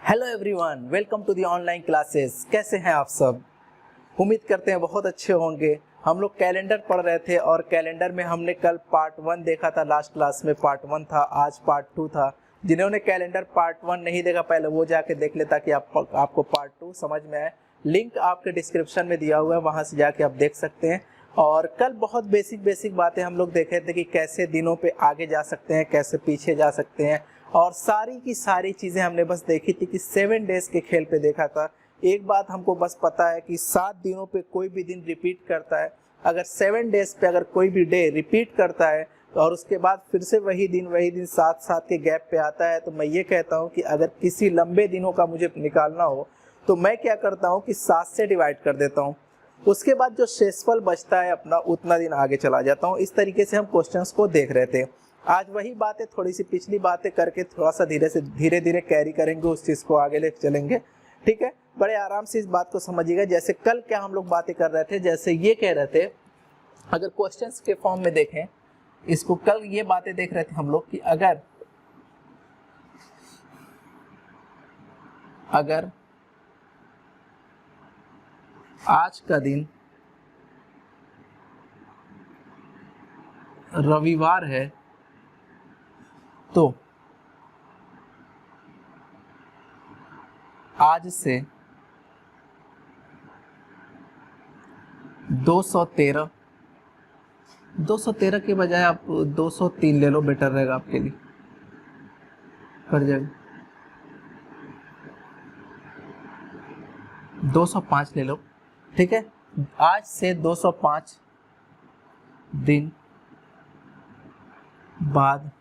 Hello everyone, welcome to the online classes. कैसे हैं आप सब? उम्मीद करते हैं बहुत अच्छे होंगे। हम लोग कैलेंडर पढ़ रहे थे और कैलेंडर में हमने कल पार्ट 1 देखा था। लास्ट क्लास में पार्ट 1 था, आज पार्ट 2 था। जिन्होंने कैलेंडर पार्ट 1 नहीं देखा पहले वो जाके देख ले ताकि आपको पार्ट 2 समझ में आए। लिंक आपके डिस्क्रिप्शन में दिया हुआ है, वहाँ से जाके आप देख सकते हैं। और कल बहुत बेसिक बातें हम लोग देखे थे कि कैसे दिनों पे आगे जा सकते हैं, कैसे पीछे जा सकते हैं, और सारी की सारी चीज़ें हमने बस देखी थी कि 7 डेज के खेल पे देखा था। एक बात हमको बस पता है कि 7 दिनों पे कोई भी दिन रिपीट करता है। अगर 7 डेज पे अगर कोई भी डे रिपीट करता है और उसके बाद फिर से वही दिन 7 के गैप पे आता है, तो मैं ये कहता हूँ कि अगर किसी लंबे दिनों का मुझे निकालना हो तो मैं क्या करता हूँ कि 7 से डिवाइड कर देता हूँ। उसके बाद जो शेषफल बचता है अपना, उतना दिन आगे चला जाता हूँ। इस तरीके से हम क्वेश्चंस को देख रहे थे। आज वही बातें, थोड़ी सी पिछली बातें करके थोड़ा सा धीरे धीरे कैरी करेंगे, उस चीज़ को आगे लेके चलेंगे। ठीक है, बड़े आराम से इस बात को समझिएगा। जैसे कल क्या हम लोग बातें कर रहे थे, जैसे ये कह रहे थे, अगर क्वेश्चंस के फॉर्म में देखें इसको, कल ये बातें देख रहे थे हम लोग कि अगर आज का दिन रविवार है तो आज से 213 के बजाय आप 203 ले लो, बेटर रहेगा आपके लिए, कर जाएगा। 205 ले लो, ठीक है। आज से 205 दिन बाद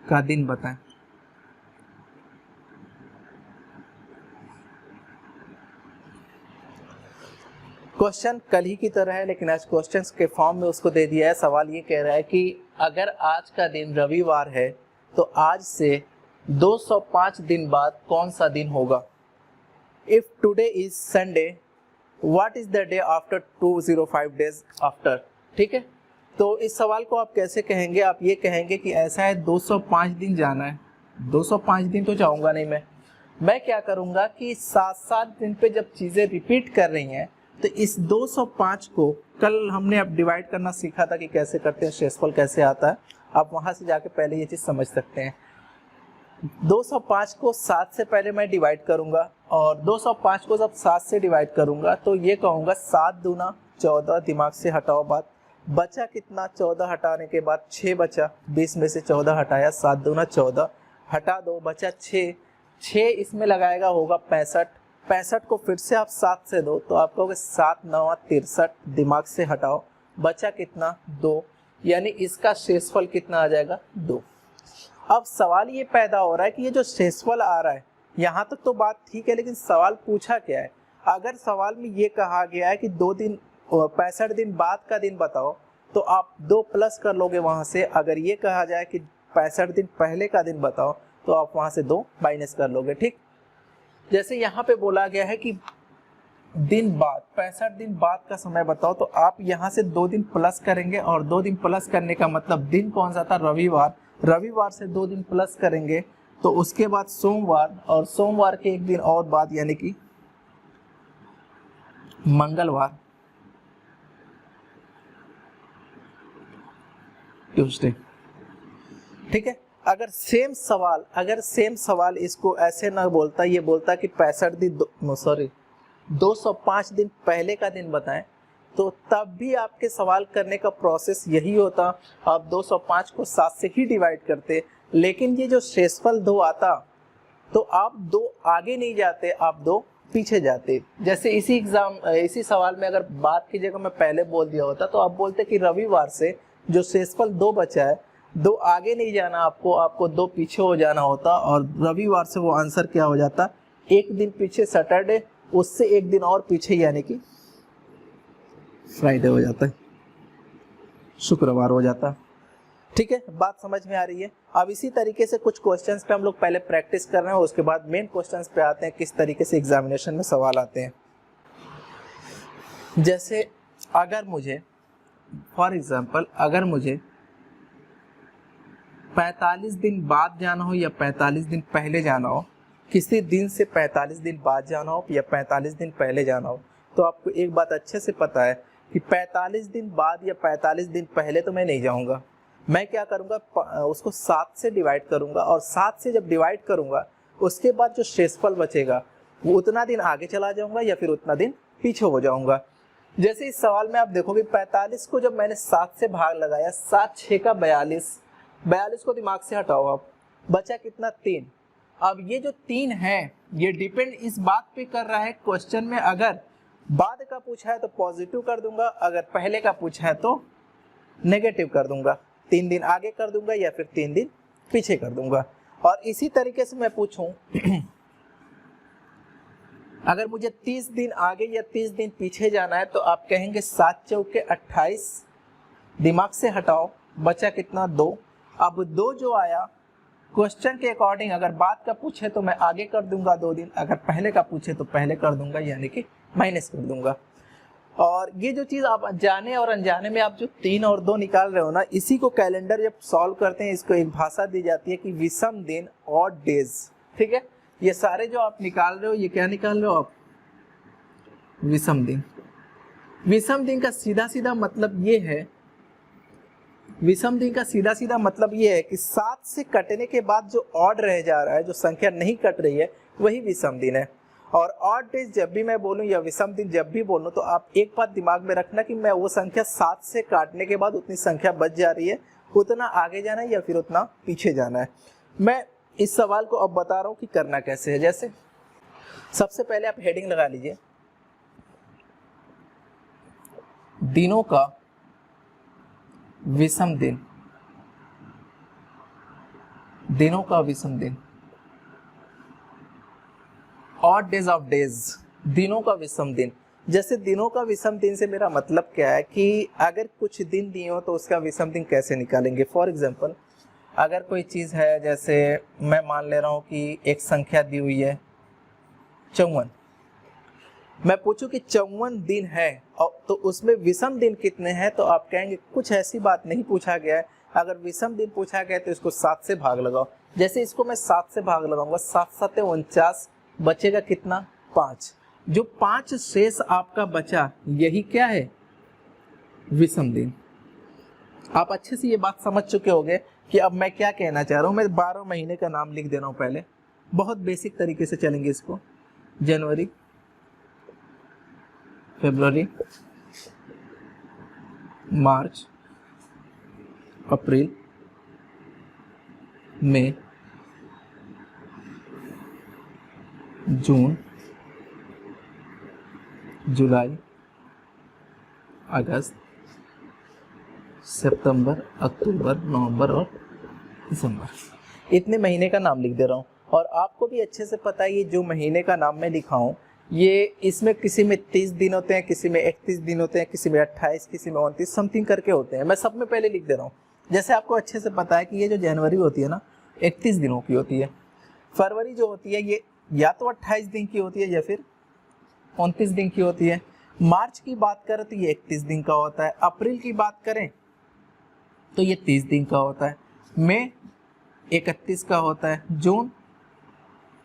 का दिन बताएं। क्वेश्चन कल ही की तरह है, लेकिन आज क्वेश्चंस के फॉर्म में उसको दे दिया है। सवाल ये कह रहा है कि अगर आज का दिन रविवार है तो आज से 205 दिन बाद कौन सा दिन होगा। If today is Sunday, what is the day after 205 days after. ठीक है, तो इस सवाल को आप कैसे कहेंगे? आप ये कहेंगे कि ऐसा है 205 दिन जाना है। 205 दिन तो जाऊंगा नहीं मैं क्या करूंगा कि 7 दिन पे जब चीजें रिपीट कर रही हैं तो इस 205 को, कल हमने अब डिवाइड करना सीखा था कि कैसे करते हैं, शेषफल कैसे आता है। आप वहां से जाके पहले ये चीज समझ सकते हैं। 205 को 7 से पहले मैं डिवाइड करूंगा, और 205 को जब 7 से डिवाइड करूंगा तो ये कहूंगा 7 दूना 14, दिमाग से हटाओ बात, बचा कितना? 14 हटाने के बाद 6 बचा, 20 में से 14 हटाया, 7 दूना 14, हटा दो, बचा 6 इसमें लगाएगा, होगा 65 को फिर से आप 7 से दो तो आप कहोगे 7 9 63, दिमाग से हटाओ, बचा कितना? 2, यानी इसका शेषफल कितना आ जाएगा? 2। अब सवाल ये पैदा हो रहा है कि ये जो शेषफल आ रहा है, यहाँ तक तो बात ठीक है, लेकिन सवाल पूछा क्या है? अगर सवाल में ये कहा गया है कि 65 दिन बाद का दिन बताओ, तो आप 2 प्लस कर लोगे वहां से। अगर ये कहा जाए कि 65 दिन पहले का दिन बताओ, तो आप वहां से 2 माइनस कर लोगे। ठीक, जैसे यहाँ पे बोला गया है कि दिन बाद, 65 दिन बाद का समय बताओ, तो आप यहाँ से 2 दिन प्लस करेंगे, और 2 दिन प्लस करने का मतलब दिन कौन सा था? रविवार। रविवार से 2 दिन प्लस करेंगे तो उसके बाद सोमवार, और सोमवार के 1 दिन और बाद यानी कि मंगलवार, ट्यूसडे। ठीक है, अगर सेम सवाल इसको ऐसे ना बोलता, ये बोलता कि 205 दिन पहले का दिन बताएं, तो तब भी आपके सवाल करने का प्रोसेस यही होता। आप 205 को 7 से ही डिवाइड करते, लेकिन ये जो शेषफल 2 आता तो आप 2 आगे नहीं जाते, आप 2 पीछे जाते। जैसे इसी सवाल में अगर बात की जगह मैं पहले बोल दिया होता, तो आप बोलते कि रविवार से जो शेषफल 2 बचा है, 2 आगे नहीं जाना आपको 2 पीछे हो जाना होता, और रविवार से वो आंसर क्या हो जाता? 1 दिन पीछे सैटरडे, उससे 1 दिन और पीछे यानी कि फ्राइडे हो जाता है, शुक्रवार हो जाता। ठीक है, बात समझ में आ रही है? अब इसी तरीके से कुछ क्वेश्चंस पे हम लोग पहले प्रैक्टिस कर रहे हैं, उसके बाद मेन क्वेश्चंस पे आते हैं, किस तरीके से एग्जामिनेशन में सवाल आते हैं। जैसे अगर मुझे फॉर एग्जाम्पल अगर मुझे 45 दिन बाद जाना हो या 45 दिन पहले जाना हो, किसी दिन से 45 दिन बाद जाना हो या 45 दिन पहले जाना हो, तो आपको एक बात अच्छे से पता है कि 45 दिन बाद या 45 दिन पहले तो मैं नहीं जाऊंगा। मैं क्या करूंगा, उसको 7 से डिवाइड करूंगा, और 7 से जब डिवाइड करूंगा उसके बाद जो शेषफल बचेगा वो उतना दिन आगे चला जाऊंगा या फिर उतना दिन पीछे हो जाऊंगा। जैसे इस सवाल में आप देखोगे 45 को जब मैंने 7 से भाग लगाया, 7 6 का 42, 42 को दिमाग से हटाओ, आप बचा कितना 3। अब ये जो 3 है ये डिपेंड इस बात पे कर रहा है क्वेश्चन में, अगर बाद का पूछा है तो पॉजिटिव कर दूंगा, अगर पहले का पूछा है तो नेगेटिव कर दूंगा, 3 दिन आगे कर दूंगा या फिर 3 दिन पीछे कर दूंगा। और इसी तरीके से मैं पूछूं अगर मुझे 30 दिन आगे या 30 दिन पीछे जाना है तो आप कहेंगे 7 चौके 28, दिमाग से हटाओ, बचा कितना 2। अब 2 जो आया क्वेश्चन के अकॉर्डिंग अगर बाद का पूछे तो मैं आगे कर दूंगा 2 दिन, अगर पहले का पूछे तो पहले कर दूंगा, यानी कि माइनस कर दूंगा। और ये जो चीज़ आप जाने और अनजाने में आप जो 3 और 2 निकाल रहे हो ना, इसी को कैलेंडर जब सॉल्व करते हैं इसको एक भाषा दी जाती है कि विषम दिन, ऑड डेज। ठीक है, ये सारे जो आप निकाल रहे हो ये क्या निकाल रहे हो आप, विषम दिन। विषम दिन का सीधा सीधा मतलब ये है, विषम दिन का सीधा सीधा मतलब ये है कि 7 से कटने के बाद जो ऑड रह जा रहा है, जो संख्या नहीं कट रही है, वही विषम दिन है। और ऑड डेज जब भी मैं बोलूं या विषम दिन जब भी बोलूं तो आप एक बात दिमाग में रखना कि मैं वो संख्या 7 से काटने के बाद उतनी संख्या बच जा रही है, उतना आगे जाना है या फिर उतना पीछे जाना है। मैं इस सवाल को अब बता रहा हूं कि करना कैसे है। जैसे सबसे पहले आप हेडिंग लगा लीजिए, दिनों का विषम दिन, दिनों का विषम दिन, ऑड डेज ऑफ डेज, दिनों का विषम दिन। जैसे दिनों का विषम दिन से मेरा मतलब क्या है कि अगर कुछ दिन दिए हो तो उसका विषम दिन कैसे निकालेंगे। फॉर एग्जांपल अगर कोई चीज़ है, जैसे मैं मान ले रहा हूँ कि एक संख्या दी हुई है 54, मैं पूछूं कि 54 दिन है और तो उसमें विषम दिन कितने हैं, तो आप कहेंगे कुछ ऐसी बात नहीं पूछा गया है, अगर विषम दिन पूछा गया है तो इसको 7 से भाग लगाओ। जैसे इसको मैं 7 से भाग लगाऊंगा, 7 7 49, बचेगा कितना 5। जो 5 शेष आपका बचा यही क्या है, विषम दिन। आप अच्छे से ये बात समझ चुके होंगे कि अब मैं क्या कहना चाह रहा हूँ। मैं 12 महीने का नाम लिख दे रहा हूँ, पहले बहुत बेसिक तरीके से चलेंगे इसको। जनवरी, फरवरी, मार्च, अप्रैल, मई, जून, जुलाई, अगस्त, सितंबर, अक्टूबर, नवंबर और दिसंबर। इतने महीने का नाम लिख दे रहा हूँ। और आपको भी अच्छे से पता है ये जो महीने का नाम मैं लिखा हूँ, ये इसमें किसी में 30 दिन होते हैं, किसी में 31 दिन होते हैं, किसी में 28, किसी में 29 समथिंग करके होते हैं। मैं सब में पहले लिख दे रहा हूँ। जैसे आपको अच्छे से पता है कि ये जो जनवरी होती है ना 31 दिनों की होती है, फरवरी जो होती है ये या तो 28 दिन की होती है या फिर 29 दिन की होती है। मार्च की बात करें तो ये 31 दिन का होता है। अप्रैल की बात करें तो ये 30 दिन का होता है। मई 31 का होता है, जून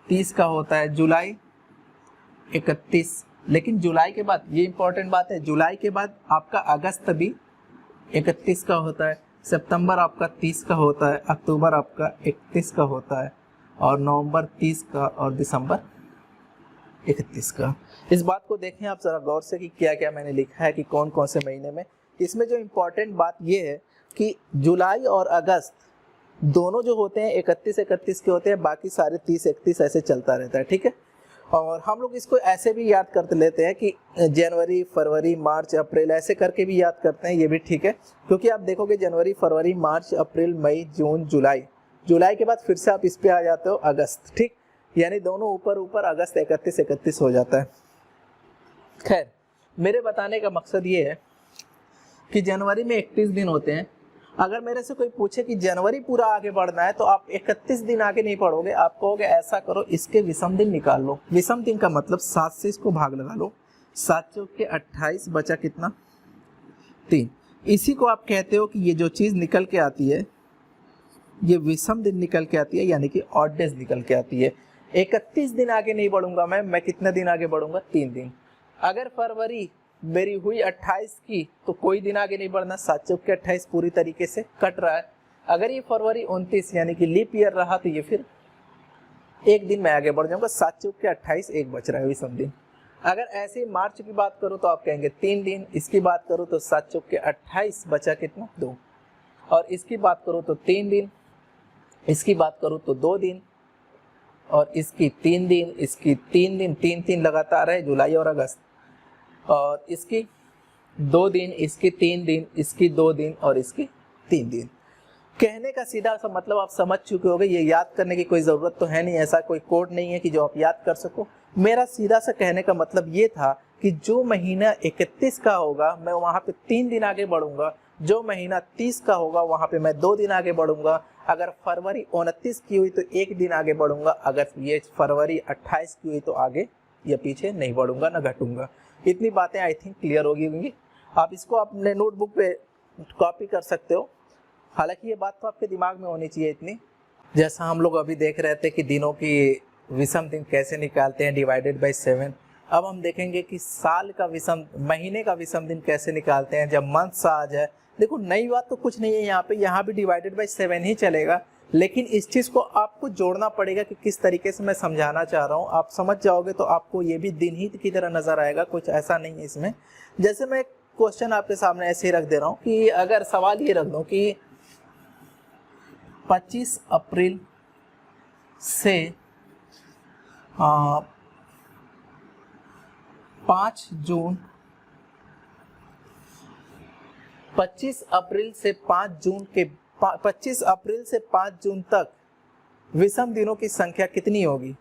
30 का होता है, जुलाई 31। लेकिन जुलाई के बाद ये इंपॉर्टेंट बात है, जुलाई के बाद आपका अगस्त भी 31 का होता है, सितंबर आपका 30 का होता है, अक्टूबर आपका 31 का होता है, और नवंबर 30 का, और दिसंबर 31 का। इस बात को देखें आप जरा गौर से कि क्या क्या मैंने लिखा है कि कौन कौन से महीने में। इसमें जो इम्पोर्टेंट बात ये है कि जुलाई और अगस्त दोनों जो होते हैं 31 के होते हैं, बाकी सारे 30-31 ऐसे चलता रहता है। ठीक है, और हम लोग इसको ऐसे भी याद करते लेते हैं कि जनवरी, फरवरी, मार्च, अप्रैल ऐसे करके भी याद करते हैं, ये भी ठीक है। क्योंकि आप देखोगे जनवरी, फरवरी, मार्च, अप्रैल, मई, जून, जुलाई, जुलाई के बाद फिर से आप इस पे आ जाते हो अगस्त। ठीक, यानी दोनों ऊपर ऊपर अगस्त 31 हो जाता है। खैर, मेरे बताने का मकसद ये है कि जनवरी में 31 दिन होते हैं। अगर मेरे से कोई पूछे कि जनवरी पूरा आगे बढ़ना है तो आप 31 दिन आगे नहीं पढ़ोगे, आप कहोगे ऐसा करो इसके विषम दिन निकाल लो। विषम दिन का मतलब 7 से इसको भाग लगा लो, 7 चौके 28, बचा कितना 3। इसी को आप कहते हो कि ये जो चीज़ निकल के आती है ये विषम दिन निकल के आती है, यानी कि ऑड डेज निकल के आती है। 31 दिन आगे नहीं बढ़ूंगा मैं कितने दिन आगे बढ़ूंगा, 3 दिन। अगर फरवरी मेरी हुई 28 की तो कोई दिन आगे नहीं बढ़ना, 7 चौके 28 पूरी तरीके से कट रहा है। अगर ये फरवरी 29 यानी कि लीप ईयर रहा तो ये फिर एक दिन मैं आगे बढ़ जाऊंगा, 7 चौके 28, एक बच रहा है विषम दिन। अगर ऐसे ही मार्च की बात करूं तो आप कहेंगे 3 दिन, इसकी बात करूं तो 7 चौके 28, बचा कितना, 2, और इसकी बात करूं तो 3 दिन, इसकी बात करूं तो 2 दिन, और इसकी 3 दिन, इसकी 3 दिन, 3 लगातार है, जुलाई और अगस्त, और इसकी 2 दिन, इसकी 3 दिन, इसकी 2 दिन और इसकी 3 दिन। कहने का सीधा सा मतलब आप समझ चुके होंगे, ये याद करने की कोई ज़रूरत तो है नहीं, ऐसा कोई कोड नहीं है कि जो आप याद कर सको। मेरा सीधा सा कहने का मतलब ये था कि जो महीना 31 का होगा मैं वहाँ पे 3 दिन आगे बढ़ूंगा, जो महीना 30 का होगा वहाँ पे मैं 2 दिन आगे बढ़ूंगा, अगर फरवरी 29 की हुई तो 1 दिन आगे बढ़ूंगा, अगर ये फरवरी 28 की हुई तो आगे या पीछे नहीं बढ़ूंगा, ना घटूंगा। इतनी बातें आई थिंक क्लियर होगी होंगी। आप इसको अपने नोटबुक पे कॉपी कर सकते हो, हालांकि ये बात तो आपके दिमाग में होनी चाहिए इतनी। जैसा हम लोग अभी देख रहे थे कि दिनों की विषम दिन कैसे निकालते हैं डिवाइडेड बाय 7, अब हम देखेंगे कि साल का विषम, महीने का विषम दिन कैसे निकालते हैं जब मंथ्स आ जाए। देखो नई बात तो कुछ नहीं है यहाँ पे, यहाँ भी डिवाइडेड बाय 7 ही चलेगा, लेकिन इस चीज़ को आपको जोड़ना पड़ेगा कि किस तरीके से मैं समझाना चाह रहा हूँ। आप समझ जाओगे तो आपको ये भी दिन ही की तरह नजर आएगा, कुछ ऐसा नहीं है इसमें। जैसे मैं क्वेश्चन आपके सामने ऐसे ही रख दे रहा हूँ कि अगर सवाल ये रख दूँ कि 25 अप्रैल से 5 जून, 25 अप्रैल से 5 जून के 25 अप्रैल से 5 जून तक विषम दिनों की संख्या कितनी होगी,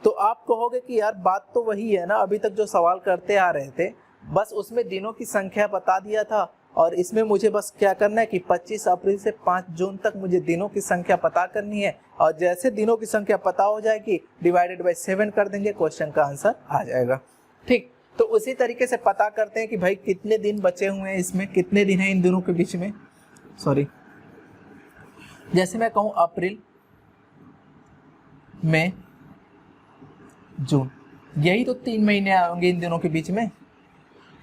तो आप कहोगे कि यार बात तो वही है ना, अभी तक जो सवाल करते आ रहे थे, बस उसमें दिनों की संख्या बता दिया था और इसमें मुझे बस क्या करना है कि 25 अप्रैल से 5 जून तक मुझे दिनों की संख्या पता करनी है, और जैसे दिनों की संख्या पता हो जाएगी डिवाइडेड बाय 7 कर देंगे, क्वेश्चन का आंसर आ जाएगा। ठीक, तो उसी तरीके से पता करते हैं कि भाई कितने दिन बचे हुए हैं, इसमें कितने दिन हैं इन दोनों के बीच में। सॉरी, जैसे मैं कहूँ अप्रैल, मई, जून, यही तो 3 महीने आएंगे इन दिनों के बीच में।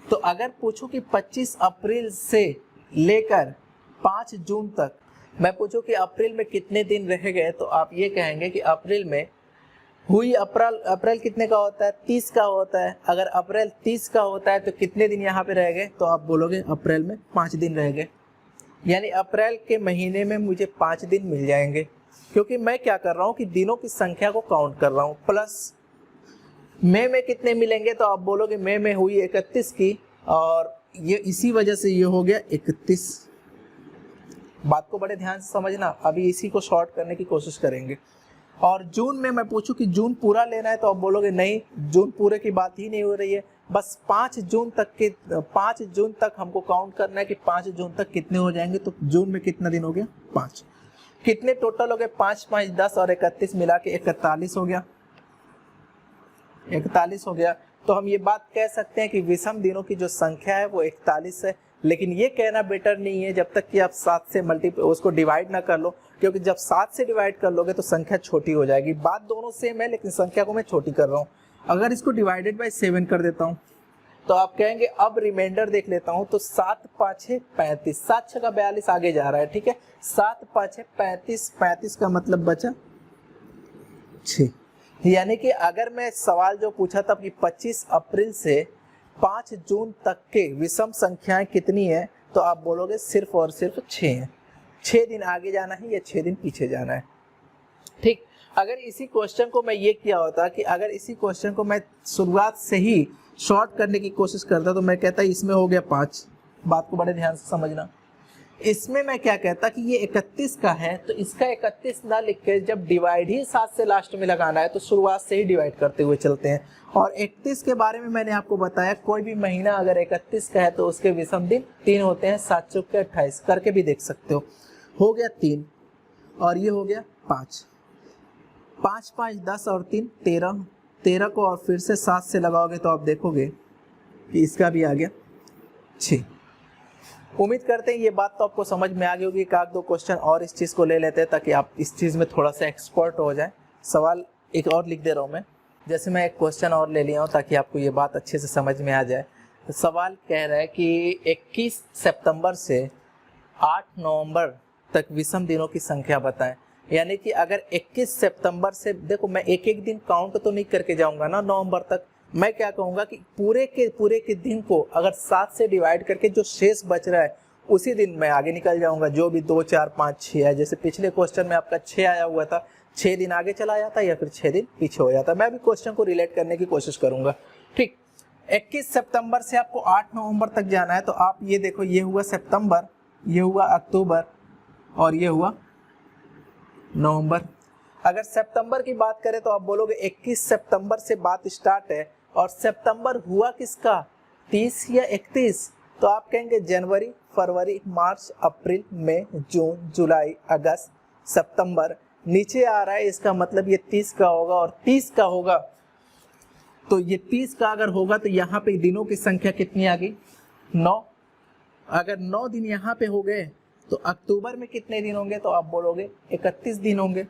तो अगर पूछूं कि 25 अप्रैल से लेकर 5 जून तक, मैं पूछूं कि अप्रैल में कितने दिन रह गए, तो आप ये कहेंगे कि अप्रैल में हुई, अप्रैल कितने का होता है, 30 का होता है। अगर अप्रैल 30 का होता है तो कितने दिन यहाँ पे रह गए, तो आप बोलोगे अप्रैल में 5 दिन रह गए, यानी अप्रैल के महीने में मुझे 5 दिन मिल जाएंगे, क्योंकि मैं क्या कर रहा हूँ कि दिनों की संख्या को काउंट कर रहा हूँ। प्लस मई में कितने मिलेंगे, तो आप बोलोगे मई में हुई 31 की, और ये इसी वजह से ये हो गया 31। बात को बड़े ध्यान से समझना, अभी इसी को शॉर्ट करने की कोशिश करेंगे। और जून में मैं पूछूं कि जून पूरा लेना है, तो आप बोलोगे नहीं, जून पूरे की बात ही नहीं हो रही है, बस 5 जून तक हमको काउंट करना है कि 5 जून तक कितने हो जाएंगे। तो जून में कितना दिन हो गया, 5। कितने टोटल हो गए, 5 5 10 और 31 मिला के 41 हो गया, 41 हो गया। तो हम ये बात कह सकते हैं कि विषम दिनों की जो संख्या है वो 41 है, लेकिन ये कहना बेटर नहीं है जब तक कि आप 7 से उसको डिवाइड ना कर लो, क्योंकि जब 7 से डिवाइड कर लोगे तो संख्या छोटी हो जाएगी। बात दोनों सेम है, लेकिन संख्या को मैं छोटी कर रहा हूँ। अगर इसको डिवाइडेड बाय 7 कर देता हूँ तो आप कहेंगे, अब रिमाइंडर देख लेता हूँ, तो 7 5 6 35, 7 6 का 42 आगे जा रहा है, ठीक है। 7 5 6 35, 35 का मतलब बचा 6, यानी कि अगर मैं सवाल जो पूछा था कि 25 अप्रैल से 5 जून तक के विषम संख्याएं कितनी है, तो आप बोलोगे सिर्फ और सिर्फ 6 है। 6 दिन आगे जाना है या 6 दिन पीछे जाना है, ठीक। अगर इसी क्वेश्चन को मैं ये किया होता कि अगर इसी क्वेश्चन को मैं शुरुआत से ही शॉर्ट करने की कोशिश करता, तो मैं कहता इसमें हो गया 5। बात को बड़े ध्यान से समझना। इसमें मैं क्या कहता कि ये 31 का है, तो इसका 31 ना लिख के जब डिवाइड ही 7 से लास्ट में लगाना है तो शुरुआत से ही डिवाइड करते हुए चलते हैं। और 31 के बारे में मैंने आपको बताया, कोई भी महीना अगर 31 का है तो उसके विषम दिन 3 होते हैं, 7 चौक के 28, करके भी देख सकते हो गया 3, और ये हो गया 5, 5 5 10 और 3 13, 13 को और फिर से 7 से लगाओगे तो आप देखोगे कि इसका भी आ गया 6। उम्मीद करते हैं ये बात तो आपको समझ में आ गई होगी। एक आध दो क्वेश्चन और इस चीज़ को ले लेते हैं ताकि आप इस चीज़ में थोड़ा सा एक्सपर्ट हो जाए। सवाल एक और लिख दे रहा हूँ मैं, जैसे मैं एक क्वेश्चन और ले लिया हूँ ताकि आपको ये बात अच्छे से समझ में आ जाए। तो सवाल कह रहा है कि 21 सितंबर से 8 नवंबर तक विषम दिनों की संख्या बताएं। यानी कि अगर 21 सितंबर से, देखो मैं एक एक दिन काउंट तो नहीं करके जाऊंगा ना नवंबर तक, मैं क्या कहूँगा कि पूरे के दिन को अगर 7 से डिवाइड करके जो शेष बच रहा है उसी दिन मैं आगे निकल जाऊंगा। जो भी 2, 4, 5, 6 है, जैसे पिछले क्वेश्चन में आपका 6 आया हुआ था, 6 दिन आगे चला जाता या फिर 6 दिन पीछे हो जाता। मैं भी क्वेश्चन को रिलेट करने की कोशिश करूंगा। ठीक, 21 सितंबर से आपको 8 नवंबर तक जाना है। तो आप ये देखो, ये हुआ सितंबर, ये हुआ अक्टूबर और ये हुआ नवंबर। अगर सितंबर की बात करें तो आप बोलोगे 21 सितंबर से बात स्टार्ट है और सितंबर हुआ किसका, 30 या 31? तो आप कहेंगे जनवरी, फरवरी, मार्च, अप्रैल, मई, जून, जुलाई, अगस्त, सितंबर। नीचे आ रहा है, इसका मतलब ये 30 का होगा और 30 का होगा। तो ये 30 का अगर होगा तो यहाँ पे दिनों की संख्या कितनी आ गई, 9। अगर 9 दिन यहाँ पे हो गए तो अक्टूबर में कितने दिन होंगे, तो आप बोलोगे 31 दिन होंगे।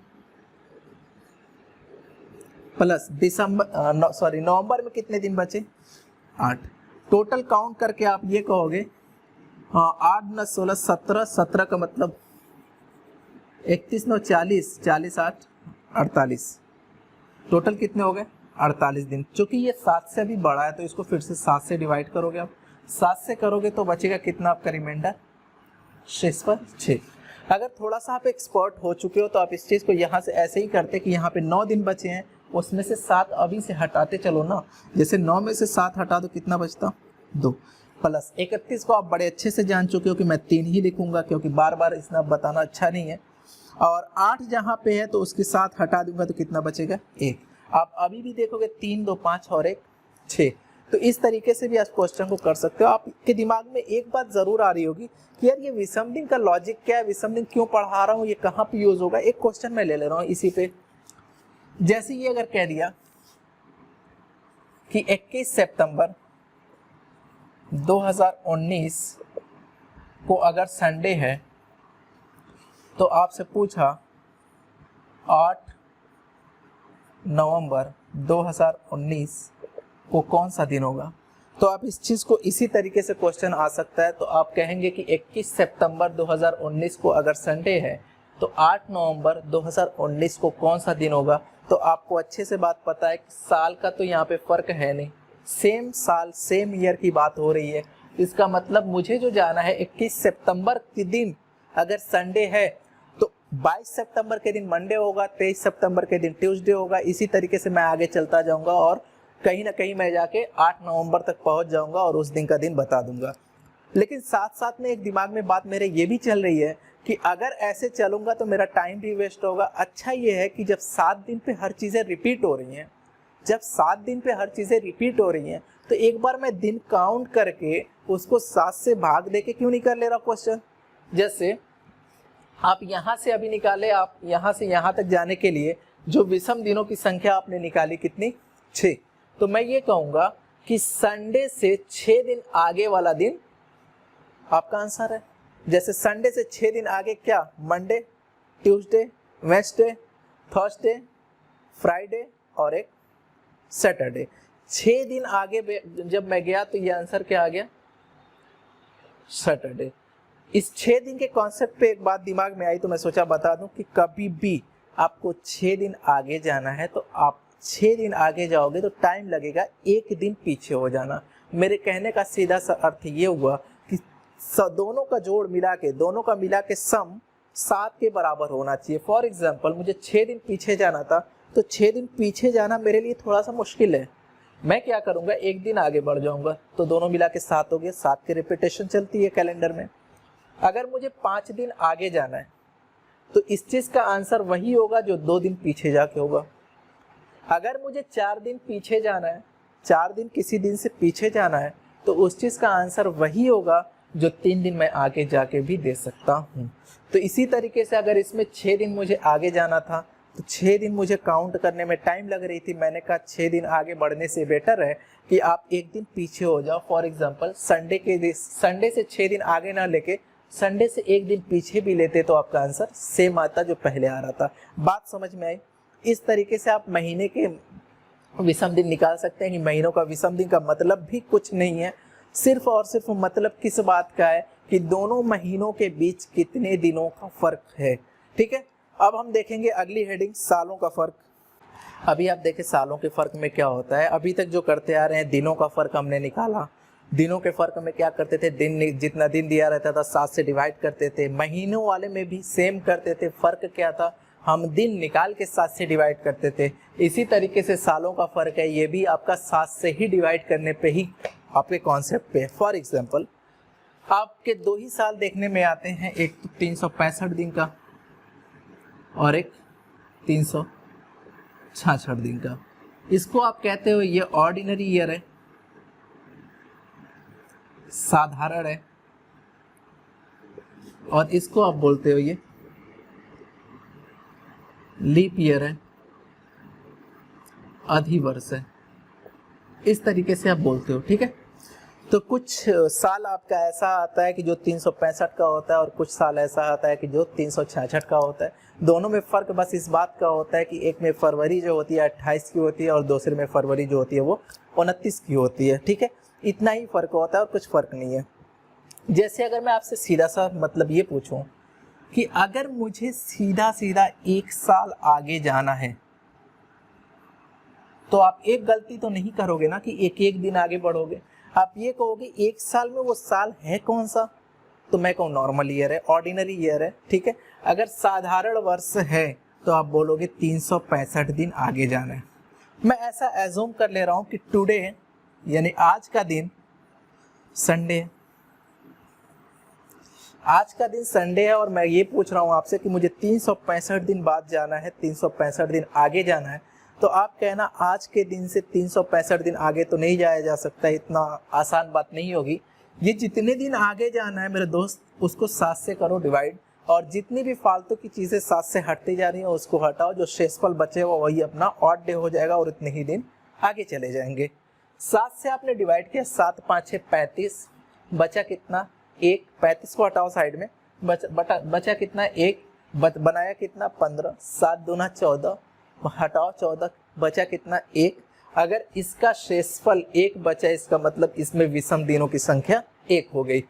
प्लस नवंबर में कितने दिन बचे, 8। टोटल काउंट करके आप ये कहोगे 8, 9, 16, 17, 17 का मतलब 31, 9, 40, 40, 8, 48। टोटल कितने हो गए, 48 दिन। चूंकि ये 7 से अभी बड़ा है तो इसको फिर से 7 से डिवाइड करोगे आप। 7 से करोगे तो बचेगा कितना आपका रिमाइंडर, 6 पर 6। अगर थोड़ा सा आप एक्सपर्ट हो चुके हो तो आप इस चीज़ को यहाँ से ऐसे ही करते कि यहाँ पे 9 दिन बचे हैं, उसमें से 7 अभी से हटाते चलो ना। जैसे 9 में से 7 हटा दो कितना बचता, 2। प्लस 31 को आप बड़े अच्छे से जान चुके हो कि मैं 3 ही लिखूंगा क्योंकि बार बार इसमें बताना अच्छा नहीं है। और 8 जहाँ पे है तो उसके 7 हटा दूंगा तो कितना बचेगा, 1। आप अभी भी देखोगे 3, 2, 5 और 1, 6। तो इस तरीके से भी आप क्वेश्चन को कर सकते हो। आपके दिमाग में एक बात जरूर आ रही होगी कि यार ये विषम दिन का लॉजिक क्या है, विषम दिन क्यों पढ़ा रहा हूँ, ये कहाँ पे यूज होगा। एक क्वेश्चन मैं ले रहा हूँ इसी पे। जैसे ये अगर कह दिया कि 21 सितंबर 2019 को अगर संडे है तो आपसे पूछा 8 नवंबर 2019 को कौन सा दिन होगा, तो आप इस चीज़ को इसी तरीके से क्वेश्चन आ सकता है। तो आप कहेंगे कि 21 सितंबर 2019 को अगर संडे है तो 8 नवंबर 2019 को कौन सा दिन होगा। तो आपको अच्छे से बात पता है कि साल का तो यहाँ पे फर्क है नहीं, सेम साल सेम ईयर की बात हो रही है। इसका मतलब मुझे जो जाना है 21 सितंबर के दिन अगर संडे है तो 22 सितंबर के दिन मंडे होगा, 23 सितंबर के दिन ट्यूसडे होगा। इसी तरीके से मैं आगे चलता जाऊंगा और कहीं ना कहीं मैं जाके 8 नवंबर तक पहुंच जाऊंगा और उस दिन का दिन बता दूंगा। लेकिन साथ साथ में एक दिमाग में बात मेरे ये भी चल रही है कि अगर ऐसे चलूंगा तो मेरा टाइम भी वेस्ट होगा। अच्छा ये है कि जब 7 दिन पे हर चीज़ें रिपीट हो रही हैं, जब 7 दिन पे हर चीज़ें रिपीट हो रही हैं तो एक बार मैं दिन काउंट करके उसको 7 से भाग दे के क्यों नहीं कर ले रहा क्वेश्चन। जैसे आप यहाँ से अभी निकाले, आप यहाँ से यहाँ तक जाने के लिए जो विषम दिनों की संख्या आपने निकाली कितनी, 6। तो मैं ये कहूँगा कि संडे से 6 दिन आगे वाला दिन आपका आंसर है। जैसे संडे से 6 दिन आगे क्या, Monday, Tuesday, Wednesday, Thursday, Friday और एक सैटरडे। 6 दिन आगे जब मैं गया तो ये आंसर क्या आ गया, सैटरडे। इस 6 दिन के कॉन्सेप्ट पे एक बात दिमाग में आई तो मैं सोचा बता दूं कि कभी भी आपको 6 दिन आगे जाना है तो आप 6 दिन आगे जाओगे तो टाइम लगेगा 1 दिन पीछे हो जाना। मेरे कहने का सीधा सा अर्थ ये हुआ कि दोनों का जोड़ मिला के, दोनों का मिला के सम 7 के बराबर होना चाहिए। फॉर एग्जाम्पल मुझे 6 दिन पीछे जाना था तो 6 दिन पीछे जाना मेरे लिए थोड़ा सा मुश्किल है। मैं क्या करूँगा, 1 दिन आगे बढ़ जाऊँगा तो दोनों मिला के 7 हो गए। 7 की रिपीटेशन चलती है कैलेंडर में। अगर मुझे 5 दिन आगे जाना है तो इस चीज़ का आंसर वही होगा जो 2 दिन पीछे जाके होगा। अगर मुझे 4 दिन पीछे जाना है, 4 दिन किसी दिन से पीछे जाना है तो उस चीज़ का आंसर वही होगा जो 3 दिन मैं आगे जाके भी दे सकता हूँ। तो इसी तरीके से अगर इसमें 6 दिन मुझे आगे जाना था तो 6 दिन मुझे काउंट करने में टाइम लग रही थी। मैंने कहा 6 दिन आगे बढ़ने से बेटर है कि आप 1 दिन पीछे हो जाओ। फॉर एग्जाम्पल संडे से 6 दिन आगे ना लेके संडे से 1 दिन पीछे भी लेते तो आपका आंसर सेम आता जो पहले आ रहा था। बात समझ में आई। इस तरीके से आप महीने के विषम दिन निकाल सकते हैं कि महीनों का विषम दिन का मतलब भी कुछ नहीं है, सिर्फ और सिर्फ मतलब किस बात का है कि दोनों महीनों के बीच कितने दिनों का फर्क है। ठीक है, अब हम देखेंगे अगली हेडिंग, सालों का फर्क। अभी आप देखें सालों के फर्क में क्या होता है। अभी तक जो करते आ रहे हैं, दिनों का फर्क हमने निकाला। दिनों के फर्क में क्या करते थे, दिन जितना दिन दिया रहता था 7 से डिवाइड करते थे। महीनों वाले में भी सेम करते थे। फर्क क्या था, हम दिन निकाल के 7 से डिवाइड करते थे। इसी तरीके से सालों का फर्क है, ये भी आपका 7 से ही डिवाइड करने पे ही आपके कॉन्सेप्ट पे है। फॉर एग्जाम्पल आपके 2 ही साल देखने में आते हैं, एक तो 365 दिन का और एक 366 दिन का। इसको आप कहते हो ये ऑर्डिनरी ईयर है, साधारण है, और इसको आप बोलते हो ये लीप ईयर है, अधिवर्ष है। इस तरीके से आप बोलते हो। ठीक है, तो कुछ साल आपका ऐसा आता है कि जो 365 का होता है और कुछ साल ऐसा आता है कि जो 366 का होता है। दोनों में फ़र्क बस इस बात का होता है कि एक में फरवरी जो होती है 28 की होती है और दूसरे में फरवरी जो होती है वो 29 की होती है। ठीक है, इतना ही फ़र्क होता है और कुछ फ़र्क नहीं है। जैसे अगर मैं आपसे सीधा सा मतलब ये पूछूं कि अगर मुझे सीधा सीधा 1 साल आगे जाना है तो आप एक गलती तो नहीं करोगे ना कि एक एक दिन आगे बढ़ोगे। आप ये कहोगे 1 साल में वो साल है कौन सा, तो मैं कहूँ नॉर्मल ईयर है, ऑर्डिनरी ईयर है। ठीक है, अगर साधारण वर्ष है तो आप बोलोगे 365 दिन आगे जाना है। मैं ऐसा एज्यूम कर ले रहा हूँ कि टुडे यानी आज का दिन संडे है। आज का दिन संडे है और मैं ये पूछ रहा हूँ आपसे कि मुझे 365 दिन बाद जाना है, 365 दिन आगे जाना है। तो आप कहना आज के दिन से 365 दिन आगे तो नहीं जाया जा सकता, इतना आसान बात नहीं होगी। ये जितने दिन आगे जाना है मेरे दोस्त उसको 7 से करो डिवाइड, और जितनी भी फालतू की चीज़ें 7 से हटती जा रही हैं उसको हटाओ। जो शेषफल बचे वो वही अपना ऑड डे हो जाएगा और इतने ही दिन आगे चले जाएंगे। 7 से आपने डिवाइड किया, 7 5 6 35, बचा कितना 1, 35 को हटाओ साइड में, बचा कितना 1, बनाया कितना 15, 7 दूना 14, हटाओ 14, बचा कितना 1। अगर इसका शेषफल 1 बचा इसका मतलब इसमें विषम दिनों की संख्या 1 हो गई।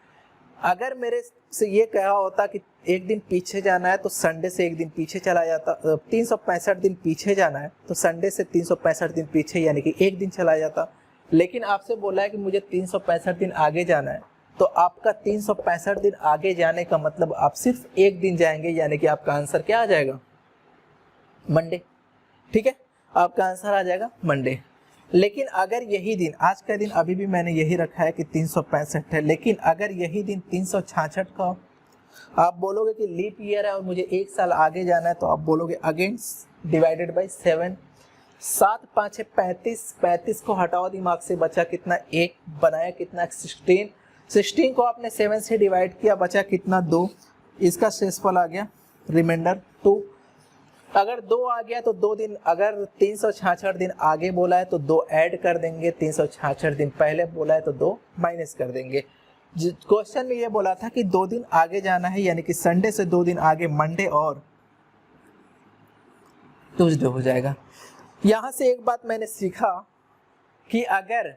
अगर मेरे से ये कहा होता कि एक दिन पीछे जाना है तो संडे से एक दिन पीछे चला जाता, 365 दिन पीछे जाना है तो संडे से 365 दिन पीछे यानी कि एक दिन चला जाता। लेकिन आपसे बोला है कि मुझे 365 दिन आगे जाना है, तो आपका 365 दिन आगे जाने का मतलब आप सिर्फ एक दिन जाएंगे, यानी कि आपका आंसर क्या आ जाएगा, मंडे। ठीक है, आपका आंसर आ जाएगा मंडे। लेकिन अगर यही दिन, आज का दिन अभी भी मैंने यही रखा है कि 365 है, लेकिन अगर यही दिन 366 का हो, आप बोलोगे कि लीप ईयर है और मुझे 1 साल आगे जाना है, तो आप बोलोगे अगेंस्ट डिवाइडेड बाई 7, 7 5 35, 35 को हटाओ दिमाग से, बचा कितना 1, बनाया कितना 16, 16 को आपने 7 से डिवाइड किया, बचा कितना 2, इसका शेषफल आ गया रिमाइंडर 2। अगर 2 आ गया तो 2 दिन, अगर 366 दिन आगे बोला है तो 2 ऐड कर देंगे, 366 दिन पहले बोला है तो 2 माइनस कर देंगे। क्वेश्चन में ये बोला था कि 2 दिन आगे जाना है, यानी कि संडे से 2 दिन आगे मंडे और ट्यूसडे हो जाएगा। यहाँ से एक बात मैंने सीखा कि अगर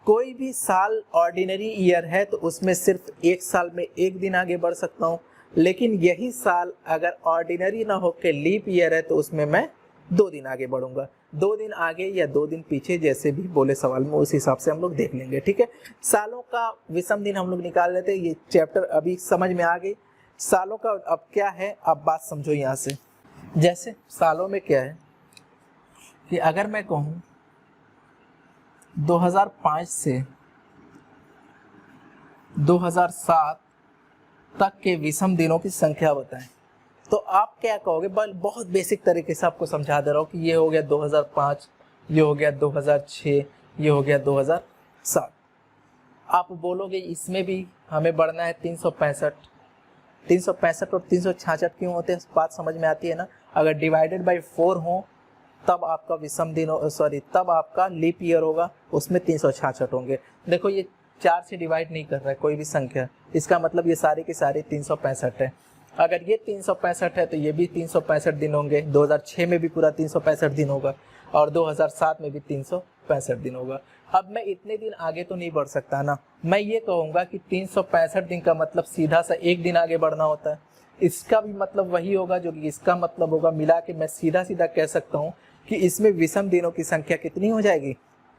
कोई भी साल ऑर्डिनरी ईयर है तो उसमें सिर्फ 1 साल में 1 दिन आगे बढ़ सकता हूँ, लेकिन यही साल अगर ऑर्डिनरी ना होकर लीप ईयर है तो उसमें मैं 2 दिन आगे बढ़ूंगा। 2 दिन आगे या 2 दिन पीछे, जैसे भी बोले सवाल में, उस हिसाब से हम लोग देख लेंगे। ठीक है, सालों का विषम दिन हम लोग निकाल लेते हैं। ये चैप्टर अभी समझ में आ गई। सालों का अब क्या है, अब बात समझो यहाँ से। जैसे सालों में क्या है कि अगर मैं कहूँ 2005 से 2007 तक के विषम दिनों की संख्या बताएं, तो आप क्या कहोगे। बहुत बेसिक तरीके से आपको समझा दे रहा हूँ कि ये हो गया 2005, ये हो गया 2006, ये हो गया 2007। आप बोलोगे इसमें भी हमें बढ़ना है 365 और 366 क्यों होते हैं, बात समझ में आती है ना। अगर डिवाइडेड बाई 4 हो तब आपका विषम दिन, तब आपका लीप ईयर होगा, उसमें 366 होंगे। देखो ये 4 से डिवाइड नहीं कर रहा है कोई भी संख्या, इसका मतलब ये सारे के सारे 365 है। अगर ये 365 है तो ये भी 365 दिन होंगे, 2006 में भी पूरा 365 दिन होगा और 2007 में भी 365 दिन होगा। अब मैं इतने दिन आगे तो नहीं बढ़ सकता ना, मैं ये कहूँगा कि 365 दिन का मतलब सीधा सा एक दिन आगे बढ़ना होता है। इसका भी मतलब वही होगा जो कि इसका मतलब होगा, मिला के मैं सीधा सीधा कह सकता हूँ कि इसमें विषम दिनों की संख्या कितनी हो जाएगी,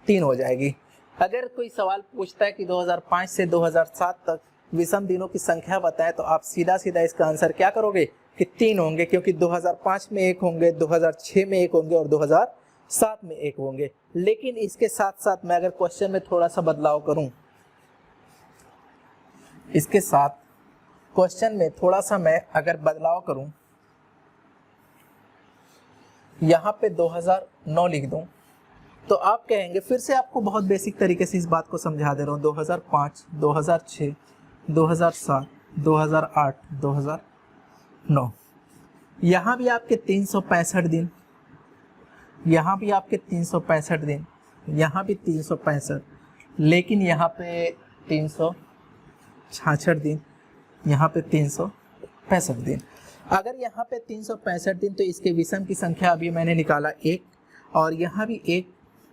3 हो जाएगी। अगर कोई सवाल पूछता है कि 2005 से 2007 तक विषम दिनों की संख्या बताएं, तो आप सीधा सीधा इसका आंसर क्या करोगे कि 3 होंगे, क्योंकि 2005 में 1 होंगे, 2006 में 1 होंगे और 2007 में 1 होंगे। लेकिन इसके साथ साथ मैं अगर क्वेश्चन में थोड़ा सा बदलाव करूं, इसके साथ क्वेश्चन में थोड़ा सा मैं अगर बदलाव करूं, यहां पे 2009 लिख दूं, तो आप कहेंगे, फिर से आपको बहुत बेसिक तरीके से इस बात को समझा दे रहा हूं, 2005, 2006, 2007, 2008, 2009, यहाँ भी आपके 365 दिन, यहाँ भी आपके 365 दिन, यहाँ भी 365, लेकिन यहाँ पे 366 दिन, यहाँ पे 365 दिन। अगर यहाँ पे 365 दिन, तो इसके विषम की संख्या अभी मैंने निकाला 1, और यहाँ भी 1,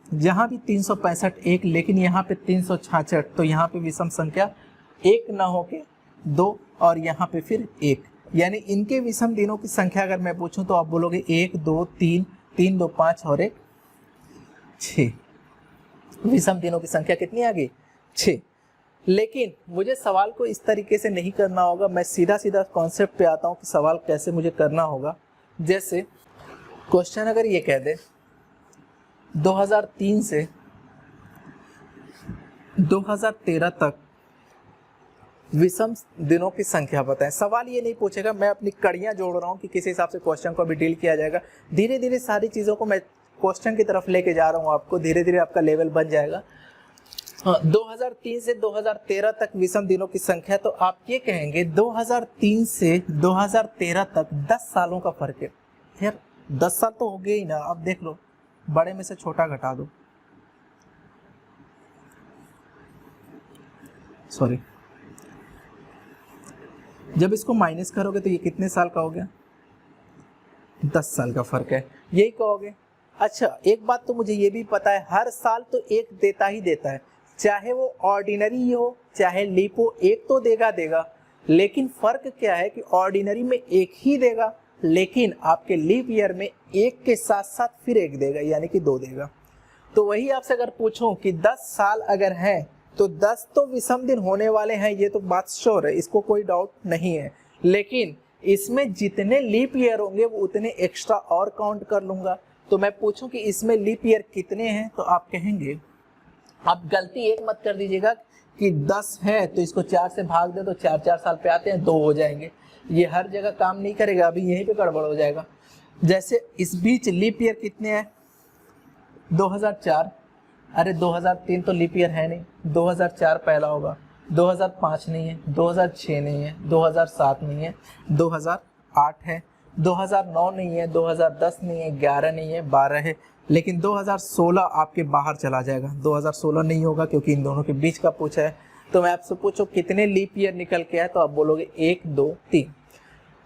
यहाँ भी 365 1, लेकिन यहाँ पे 366, तो यहाँ पे विषम संख्या 1 ना होके 2, और यहाँ पे फिर 1, यानी इनके विषम दिनों की संख्या अगर मैं पूछूं तो आप बोलोगे 1 2 3, 3 2 5 और 1 6। विषम दिनों की संख्या कितनी आ गई, 6। लेकिन मुझे सवाल को इस तरीके से नहीं करना होगा, मैं सीधा सीधा कॉन्सेप्ट पे आता हूँ कि सवाल कैसे मुझे करना होगा। जैसे क्वेश्चन अगर ये कह दे 2003 से 2013 तक विषम दिनों की संख्या बताएं, सवाल ये नहीं पूछेगा, मैं अपनी कड़ियां जोड़ रहा हूं कि किस हिसाब से क्वेश्चन को अभी डील किया जाएगा। धीरे धीरे सारी चीज़ों को मैं क्वेश्चन की तरफ लेके जा रहा हूं, आपको धीरे धीरे आपका लेवल बन जाएगा। 2003 से 2013 तक विषम दिनों की संख्या, तो आप ये कहेंगे 2003 से 2013 तक 10 सालों का फर्क है। यार 10 साल तो हो गए ही ना, अब देख लो, बड़े में से छोटा घटा दो, सॉरी, जब इसको माइनस करोगे तो ये कितने साल का हो गया, 10 साल का फर्क है, यही कहोगे। अच्छा, एक बात तो मुझे ये भी पता है, हर साल तो एक देता ही देता है, चाहे वो ऑर्डिनरी हो चाहे लीप हो, एक तो देगा। लेकिन फर्क क्या है कि ऑर्डिनरी में एक ही देगा, लेकिन आपके लीप ईयर में एक के साथ साथ फिर एक देगा, यानी कि 2 देगा। तो वही आपसे अगर पूछूं कि 10 साल अगर है तो 10 तो विषम दिन होने वाले हैं, ये तो बात श्योर है, इसको कोई डाउट नहीं है। लेकिन इसमें जितने लीप ईयर होंगे वो उतने एक्स्ट्रा और काउंट कर लूंगा। तो मैं पूछूं कि इसमें लीप ईयर कितने हैं, तो आप कहेंगे, आप गलती एक मत कर दीजिएगा कि 10 है तो इसको 4 से भाग दे तो 4 साल पे आते हैं 2 हो जाएंगे, ये हर जगह काम नहीं करेगा, अभी यहीं पे गड़बड़ हो जाएगा। जैसे इस बीच लीप ईयर कितने हैं, 2004, अरे 2003 तो लीप ईयर है नहीं, 2004 पहला होगा, 2005 नहीं है, 2006 नहीं है, 2007 नहीं है, 2008 है, 2009 नहीं है, 2010 नहीं है, 11 नहीं है, 12 है, लेकिन 2016 आपके बाहर चला जाएगा। 2016 नहीं होगा क्योंकि इन दोनों के बीच का पूछा है। तो मैं आपसे पूछो कितने लीप ईयर निकल के आए, तो आप बोलोगे 1 2 3।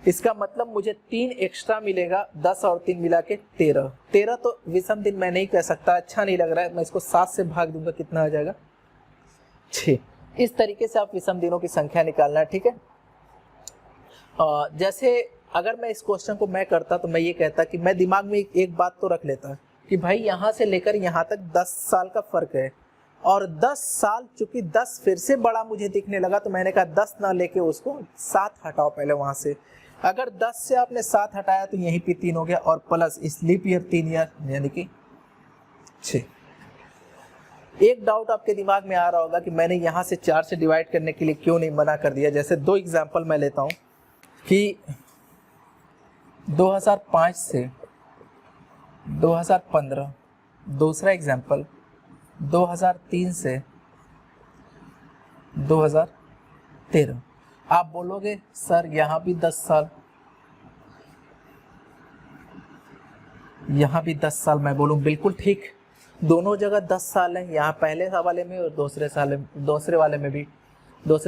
इसका मतलब मुझे 3 एक्स्ट्रा मिलेगा, 10 और 3 मिला के 13। 13 तो विषम दिन मैं नहीं कह सकता, अच्छा नहीं लग रहा है, मैं इसको 7 से भाग दूंगा, कितना आ जाएगा, 6। इस तरीके से आप विषम दिनों की संख्या निकालना है, ठीक है। जैसे अगर मैं इस क्वेश्चन को मैं करता तो मैं ये कहता कि मैं दिमाग में एक बात तो रख लेता कि भाई यहाँ से लेकर यहाँ तक 10 साल का फर्क है, और 10 साल चूंकि 10 फिर से बड़ा मुझे दिखने लगा, तो मैंने कहा 10 ना लेके उसको 7 हटाओ पहले वहां से। अगर 10 से आपने 7 हटाया तो यहीं पे 3 हो गया, और प्लस इस लीप ईयर 3 ईयर यानी कि 6। एक डाउट आपके दिमाग में आ रहा होगा कि मैंने यहाँ से 4 से डिवाइड करने के लिए क्यों नहीं मना कर दिया। जैसे 2 एग्जाम्पल मैं लेता हूँ कि 2005 से 2015, दूसरा एग्जाम्पल 2003 से 2013। आप बोलोगे सर यहाँ भी 10 साल, यहाँ भी 10 साल, मैं बोलूँ बिल्कुल ठीक, दोनों जगह 10 साल है, यहाँ पहले सवाल में और दूसरे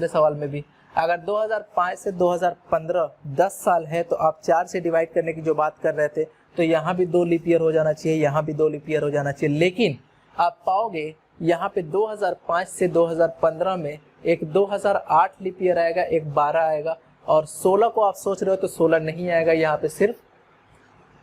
सवाल में भी। अगर 2005 से 2015 10 साल है तो आप 4 से डिवाइड करने की जो बात कर रहे थे, तो यहाँ भी 2 लीप ईयर हो जाना चाहिए, यहाँ भी 2 लीप ईयर हो जाना चाहिए। लेकिन आप पाओगे यहाँ पे 2005 से 2015 में एक 2008 लीप ईयर आएगा, एक 12 आएगा, और 16 को आप सोच रहे हो तो 16 नहीं आएगा, यहाँ पे सिर्फ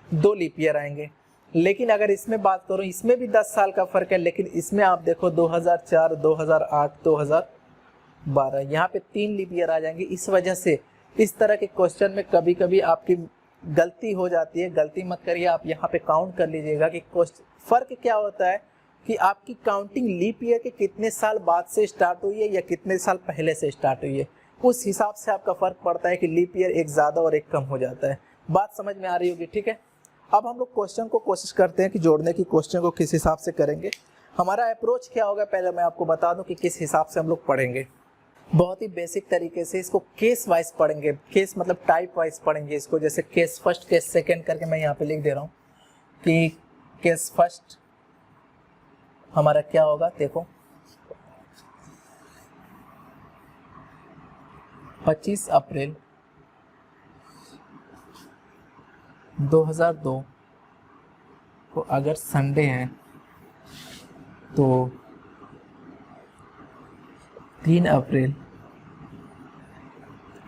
2 लीप ईयर आएंगे। लेकिन अगर इसमें बात करूँ, इसमें भी 10 साल का फर्क है, लेकिन इसमें आप देखो 2004, 2008, 2012, यहाँ पे 3 लीप ईयर आ जाएंगे। इस वजह से इस तरह के क्वेश्चन में कभी कभी आपकी गलती हो जाती है। गलती मत करिए, आप यहाँ पे काउंट कर लीजिएगा कि फर्क क्या होता है कि आपकी काउंटिंग लीप ईयर के कितने साल बाद से स्टार्ट हुई है या कितने साल पहले से स्टार्ट हुई है, उस हिसाब से आपका फर्क पड़ता है कि लीप ईयर एक ज़्यादा और एक कम हो जाता है। बात समझ में आ रही होगी, ठीक है। अब हम लोग क्वेश्चन को कोशिश करते हैं कि जोड़ने की क्वेश्चन को किस हिसाब से करेंगे। हमारा अप्रोच क्या होगा, पहले मैं आपको बता दूं कि किस हिसाब से हम लोग पढ़ेंगे। बहुत ही बेसिक तरीके से इसको केस वाइज पढ़ेंगे, केस मतलब टाइप वाइज पढ़ेंगे इसको। जैसे केस फर्स्ट, केस सेकेंड करके मैं यहाँ पे लिख दे रहा हूँ कि केस फर्स्ट हमारा क्या होगा। देखो 25 अप्रैल 2002 को अगर संडे है तो 3 अप्रैल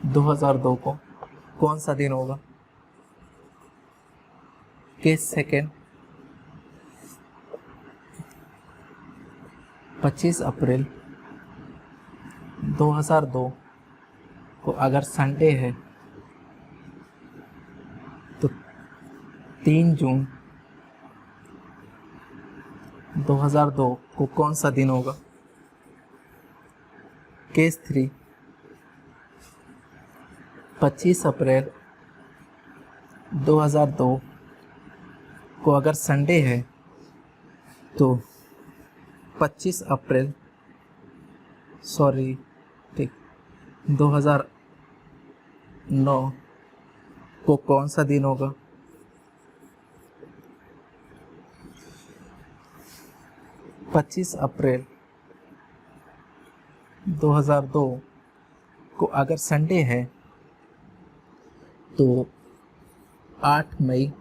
2002 को कौन सा दिन होगा। केस सेकेंड 25 अप्रैल 2002 को अगर संडे है तो 3 जून 2002 को कौन सा दिन होगा। केस 3 25 अप्रैल 2002 को अगर संडे है तो 25 अप्रैल 2009 को कौन सा दिन होगा। पच्चीस अप्रैल 2002 को अगर संडे है तो 8 मई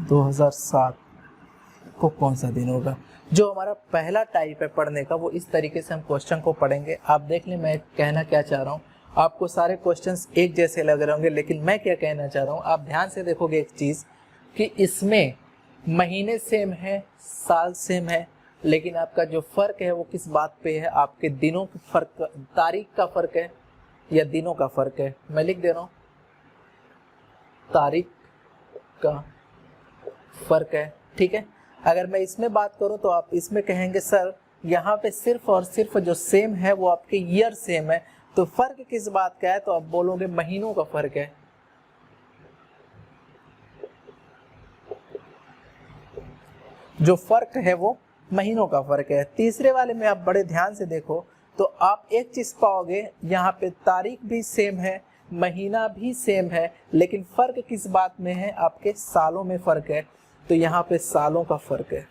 2007 को कौन सा दिन होगा। जो हमारा पहला टाइप है पढ़ने का, वो इस तरीके से हम क्वेश्चन को पढ़ेंगे। आप देख लें मैं कहना क्या चाह रहा हूँ। आपको सारे क्वेश्चंस एक जैसे लग रहे होंगे, लेकिन मैं क्या कहना चाह रहा हूँ, आप ध्यान से देखोगे एक चीज़ कि इसमें महीने सेम है, साल सेम है, लेकिन आपका जो फ़र्क है वो किस बात पे है, आपके दिनों का फ़र्क, तारीख का फ़र्क है या दिनों का फ़र्क है। मैं लिख दे रहा हूँ, तारीख का फ़र्क है, ठीक है। अगर मैं इसमें बात करूं तो आप इसमें कहेंगे सर यहाँ पे सिर्फ और सिर्फ जो सेम है वो आपके ईयर सेम है, तो फ़र्क किस बात का है, तो आप बोलोगे महीनों का फ़र्क है। जो फ़र्क है वो महीनों का फ़र्क है। तीसरे वाले में आप बड़े ध्यान से देखो तो आप एक चीज़ पाओगे, यहाँ पे तारीख भी सेम है, महीना भी सेम है, लेकिन फ़र्क किस बात में है, आपके सालों में फ़र्क है। तो यहाँ पे सालों का फ़र्क है।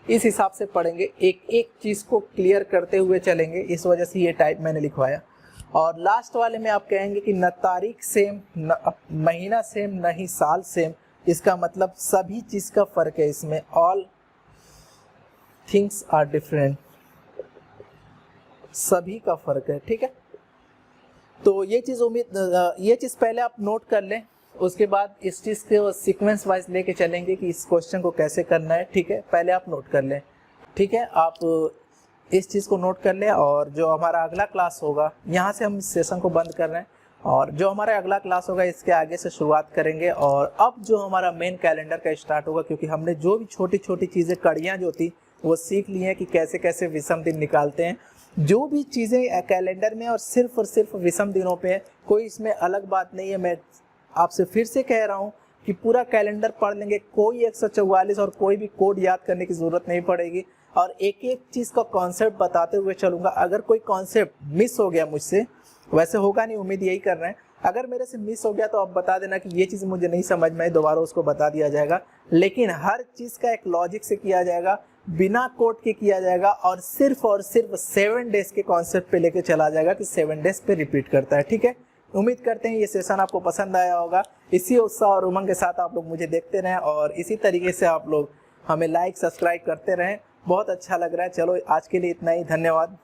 इस हिसाब से पढ़ेंगे, एक एक चीज़ को क्लियर करते हुए चलेंगे, इस वजह से ये टाइप मैंने लिखवाया। और लास्ट वाले में आप कहेंगे कि न तारीख सेम, न महीना सेम, न ही साल सेम। इसका मतलब सभी चीज़ का फ़र्क है इसमें, ऑल थिंग्स आर डिफरेंट, सभी का फ़र्क है, ठीक है। तो ये चीज़ पहले आप नोट कर लें, उसके बाद इस चीज़ के सीक्वेंस वाइज लेके चलेंगे कि इस क्वेश्चन को कैसे करना है, ठीक है। पहले आप नोट कर लें, ठीक है। आप इस चीज़ को नोट कर लें, और जो हमारा अगला क्लास होगा, यहाँ से हम इस सेशन को बंद कर रहे हैं, और जो हमारा अगला क्लास होगा इसके आगे से शुरुआत करेंगे। और अब जो हमारा मेन कैलेंडर का स्टार्ट होगा, क्योंकि हमने जो भी छोटी छोटी चीज़ें, कड़ियाँ जो थी वो सीख ली हैं कि कैसे कैसे विषम दिन निकालते हैं। जो भी चीज़ें कैलेंडर में और सिर्फ विषम दिनों पे है, कोई इसमें अलग बात नहीं है। मैं आपसे फिर से कह रहा हूँ कि पूरा कैलेंडर पढ़ लेंगे, कोई 144 और कोई भी कोड याद करने की ज़रूरत नहीं पड़ेगी, और एक एक चीज़ का कॉन्सेप्ट बताते हुए चलूँगा। अगर कोई कॉन्सेप्ट मिस हो गया मुझसे, वैसे होगा नहीं, उम्मीद यही कर रहे हैं, अगर मेरे से मिस हो गया तो आप बता देना कि ये चीज़ मुझे नहीं समझ में आई, दोबारा उसको बता दिया जाएगा। लेकिन हर चीज़ का एक लॉजिक से किया जाएगा, बिना कोट के किया जाएगा और सिर्फ 7 डेज के कॉन्सेप्ट पे लेके चला जाएगा कि 7 डेज पे रिपीट करता है। ठीक है, उम्मीद करते हैं ये सेशन आपको पसंद आया होगा। इसी उत्साह और उमंग के साथ आप लोग मुझे देखते रहें और इसी तरीके से आप लोग हमें लाइक सब्सक्राइब करते रहें। बहुत अच्छा लग रहा है। चलो आज के लिए इतना ही, धन्यवाद।